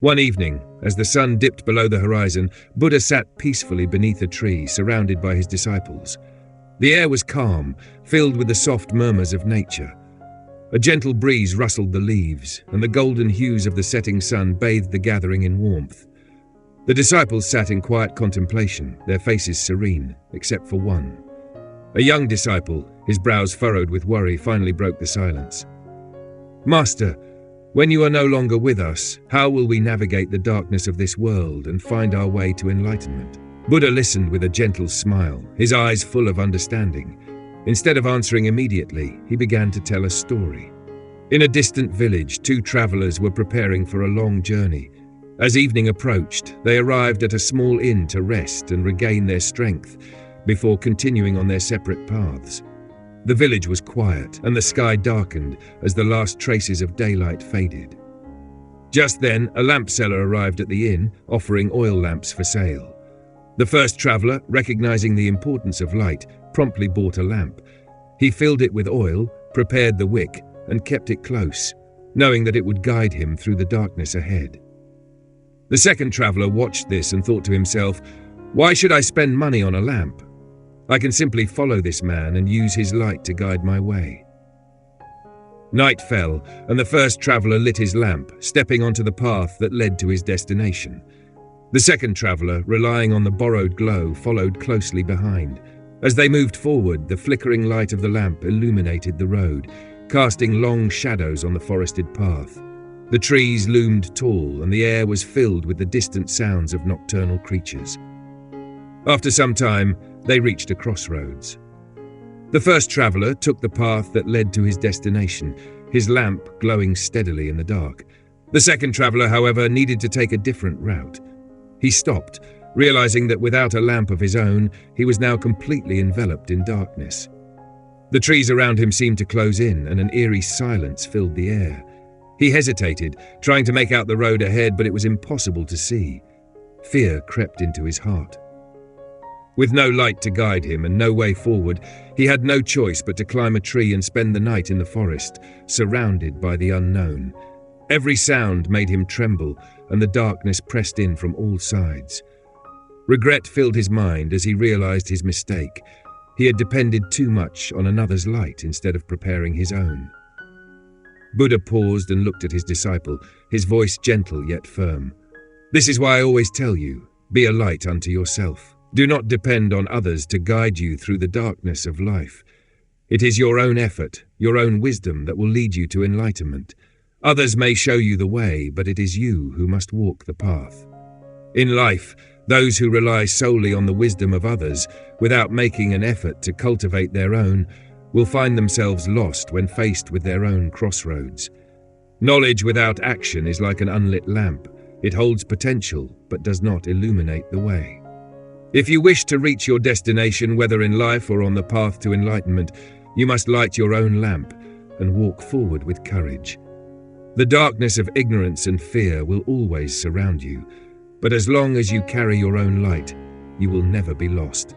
One evening, as the sun dipped below the horizon, Buddha sat peacefully beneath a tree, surrounded by his disciples. The air was calm, filled with the soft murmurs of nature. A gentle breeze rustled the leaves, and the golden hues of the setting sun bathed the gathering in warmth. The disciples sat in quiet contemplation, their faces serene, except for one. A young disciple, his brows furrowed with worry, finally broke the silence. "Master, when you are no longer with us, how will we navigate the darkness of this world and find our way to enlightenment?" Buddha listened with a gentle smile, his eyes full of understanding. Instead of answering immediately, he began to tell a story. In a distant village, two travelers were preparing for a long journey. As evening approached, they arrived at a small inn to rest and regain their strength before continuing on their separate paths. The village was quiet, and the sky darkened as the last traces of daylight faded. Just then, a lamp seller arrived at the inn, offering oil lamps for sale. The first traveler, recognizing the importance of light, promptly bought a lamp. He filled it with oil, prepared the wick, and kept it close, knowing that it would guide him through the darkness ahead. The second traveler watched this and thought to himself, "Why should I spend money on a lamp? I can simply follow this man and use his light to guide my way." Night fell, and the first traveler lit his lamp, stepping onto the path that led to his destination. The second traveler, relying on the borrowed glow, followed closely behind. As they moved forward, the flickering light of the lamp illuminated the road, casting long shadows on the forested path. The trees loomed tall, and the air was filled with the distant sounds of nocturnal creatures. After some time, they reached a crossroads. The first traveler took the path that led to his destination, his lamp glowing steadily in the dark. The second traveler, however, needed to take a different route. He stopped, realizing that without a lamp of his own, he was now completely enveloped in darkness. The trees around him seemed to close in, and an eerie silence filled the air. He hesitated, trying to make out the road ahead, but it was impossible to see. Fear crept into his heart. With no light to guide him and no way forward, he had no choice but to climb a tree and spend the night in the forest, surrounded by the unknown. Every sound made him tremble, and the darkness pressed in from all sides. Regret filled his mind as he realized his mistake. He had depended too much on another's light instead of preparing his own. Buddha paused and looked at his disciple, his voice gentle yet firm. "This is why I always tell you, be a light unto yourself. Do not depend on others to guide you through the darkness of life. It is your own effort, your own wisdom that will lead you to enlightenment. Others may show you the way, but it is you who must walk the path." In life, those who rely solely on the wisdom of others, without making an effort to cultivate their own, will find themselves lost when faced with their own crossroads. Knowledge without action is like an unlit lamp. It holds potential, but does not illuminate the way. If you wish to reach your destination, whether in life or on the path to enlightenment, you must light your own lamp and walk forward with courage. The darkness of ignorance and fear will always surround you, but as long as you carry your own light, you will never be lost.